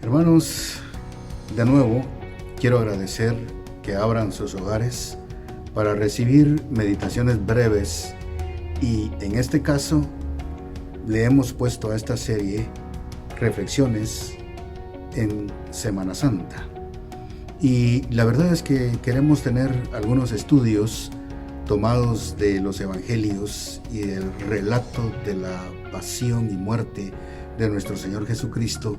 Hermanos, de nuevo quiero agradecer que abran sus hogares para recibir meditaciones breves, y en este caso le hemos puesto a esta serie Reflexiones en Semana Santa. Y la verdad es que queremos tener algunos estudios tomados de los evangelios y del relato de la pasión y muerte de nuestro Señor Jesucristo,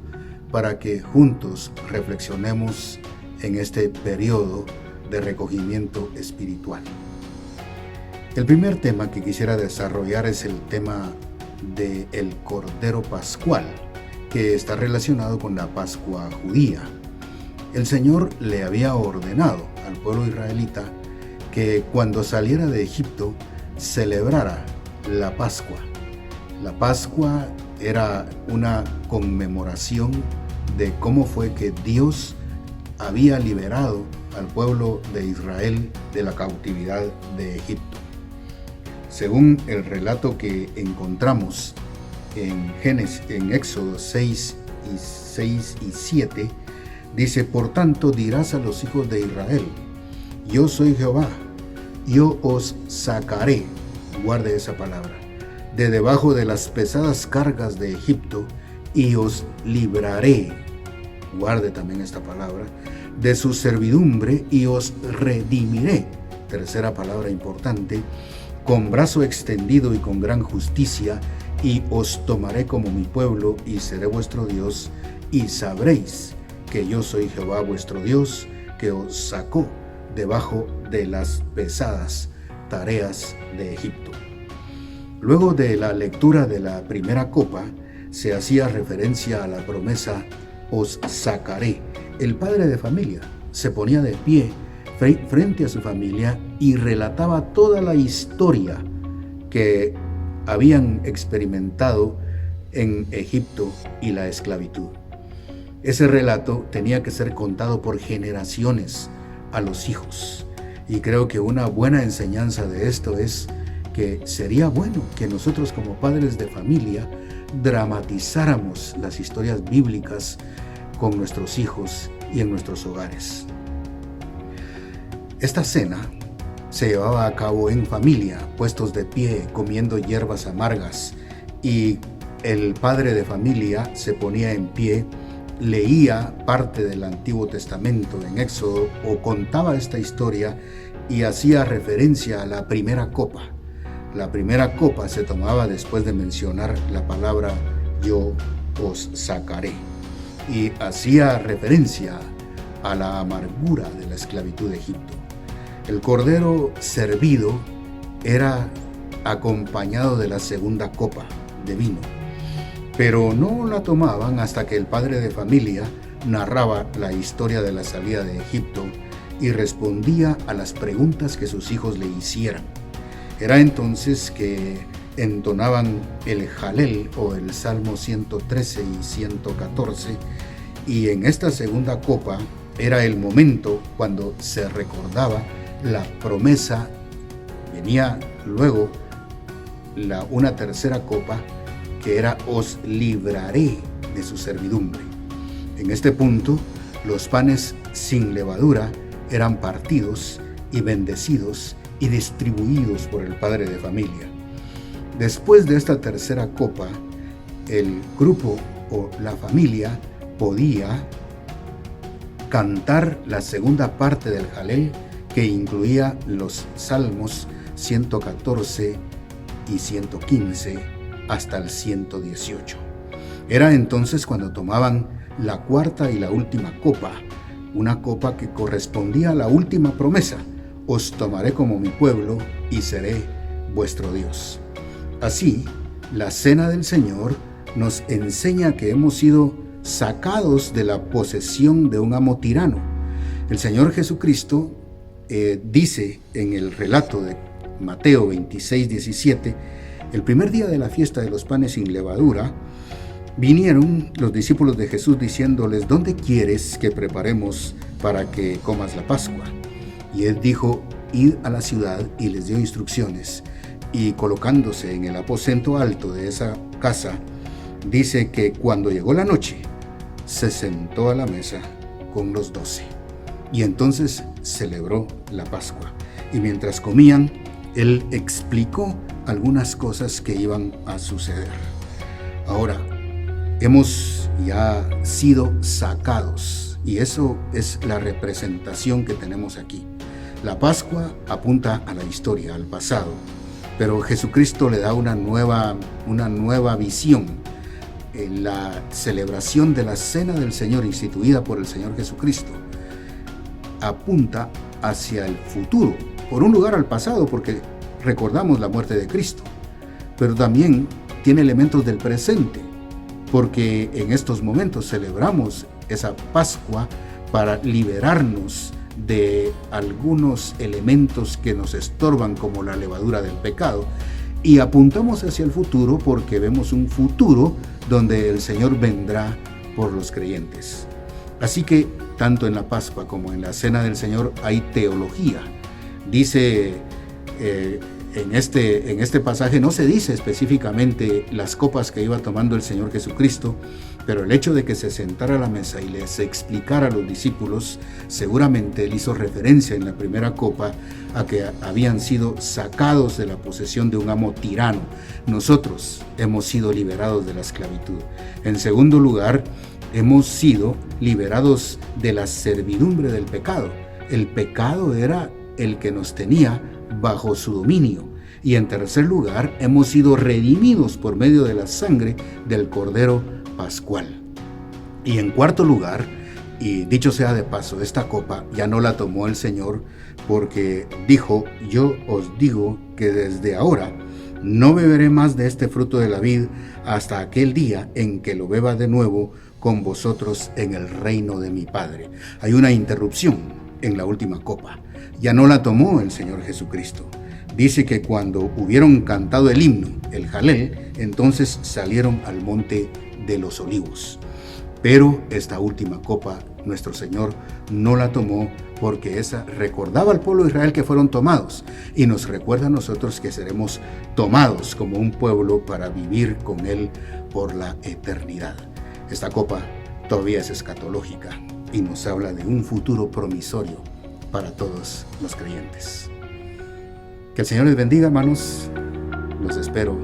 para que juntos reflexionemos en este periodo de recogimiento espiritual. El primer tema que quisiera desarrollar es el tema del Cordero Pascual, que está relacionado con la Pascua judía. El Señor le había ordenado al pueblo israelita que cuando saliera de Egipto celebrara la Pascua. La Pascua era una conmemoración de cómo fue que Dios había liberado al pueblo de Israel de la cautividad de Egipto. Según el relato que encontramos en Éxodo 6 y 7, dice: por tanto dirás a los hijos de Israel, yo soy Jehová, yo os sacaré, guarde esa palabra, de debajo de las pesadas cargas de Egipto, y os libraré, guarde también esta palabra, de su servidumbre, y os redimiré, tercera palabra importante, con brazo extendido y con gran justicia, y os tomaré como mi pueblo, y seré vuestro Dios, y sabréis que yo soy Jehová vuestro Dios, que os sacó debajo de las pesadas tareas de Egipto. Luego de la lectura de la primera copa, se hacía referencia a la promesa: os sacaré. El padre de familia se ponía de pie frente a su familia y relataba toda la historia que habían experimentado en Egipto y la esclavitud. Ese relato tenía que ser contado por generaciones a los hijos, y creo que una buena enseñanza de esto es que sería bueno que nosotros, como padres de familia, dramatizáramos las historias bíblicas con nuestros hijos y en nuestros hogares. Esta cena se llevaba a cabo en familia, puestos de pie, comiendo hierbas amargas, y el padre de familia se ponía en pie, leía parte del Antiguo Testamento en Éxodo, o contaba esta historia y hacía referencia a la primera copa. La primera copa se tomaba después de mencionar la palabra yo os sacaré, y hacía referencia a la amargura de la esclavitud de Egipto. El cordero servido era acompañado de la segunda copa de vino, pero no la tomaban hasta que el padre de familia narraba la historia de la salida de Egipto y respondía a las preguntas que sus hijos le hicieran. Era entonces que entonaban el Jalel o el Salmo 113 y 114, y en esta segunda copa era el momento cuando se recordaba la promesa. Venía luego una tercera copa, que era os libraré de su servidumbre. En este punto, los panes sin levadura eran partidos y bendecidos y distribuidos por el padre de familia. Después de esta tercera copa, el grupo o la familia podía cantar la segunda parte del Jalel, que incluía los Salmos 114 y 115 hasta el 118. Era entonces cuando tomaban la cuarta y la última copa, una copa que correspondía a la última promesa: os tomaré como mi pueblo y seré vuestro Dios. Así, la cena del Señor nos enseña que hemos sido sacados de la posesión de un amo tirano. El Señor Jesucristo dice en el relato de Mateo 26:17, el primer día de la fiesta de los panes sin levadura, vinieron los discípulos de Jesús diciéndoles: ¿dónde quieres que preparemos para que comas la Pascua? Y él dijo: id a la ciudad, y les dio instrucciones. Y colocándose en el aposento alto de esa casa, dice que cuando llegó la noche, se sentó a la mesa con los 12. Y entonces celebró la Pascua. Y mientras comían, él explicó algunas cosas que iban a suceder. Ahora, hemos ya sido sacados, y eso es la representación que tenemos aquí. La Pascua apunta a la historia, al pasado, pero Jesucristo le da una nueva visión. En la celebración de la Cena del Señor instituida por el Señor Jesucristo apunta hacia el futuro, por un lugar al pasado, porque recordamos la muerte de Cristo, pero también tiene elementos del presente, porque en estos momentos celebramos esa Pascua para liberarnos de algunos elementos que nos estorban, como la levadura del pecado, y apuntamos hacia el futuro porque vemos un futuro donde el Señor vendrá por los creyentes. Así que tanto en la Pascua como en la Cena del Señor hay teología. Dice en este pasaje, no se dice específicamente las copas que iba tomando el Señor Jesucristo, pero el hecho de que se sentara a la mesa y les explicara a los discípulos, seguramente él hizo referencia en la primera copa a que habían sido sacados de la posesión de un amo tirano. Nosotros hemos sido liberados de la esclavitud. En segundo lugar, hemos sido liberados de la servidumbre del pecado. El pecado era el que nos tenía bajo su dominio. Y en tercer lugar, hemos sido redimidos por medio de la sangre del Cordero Pascual. Y en cuarto lugar, y dicho sea de paso, esta copa ya no la tomó el Señor, porque dijo: yo os digo que desde ahora no beberé más de este fruto de la vid hasta aquel día en que lo beba de nuevo con vosotros en el reino de mi Padre. Hay una interrupción en la última copa. Ya no la tomó el Señor Jesucristo. Dice que cuando hubieron cantado el himno, el Jalel, entonces salieron al monte de los Olivos. Pero esta última copa, nuestro Señor no la tomó, porque esa recordaba al pueblo de Israel que fueron tomados, y nos recuerda a nosotros que seremos tomados como un pueblo para vivir con Él por la eternidad. Esta copa todavía es escatológica y nos habla de un futuro promisorio para todos los creyentes. Que el Señor les bendiga, hermanos. Los espero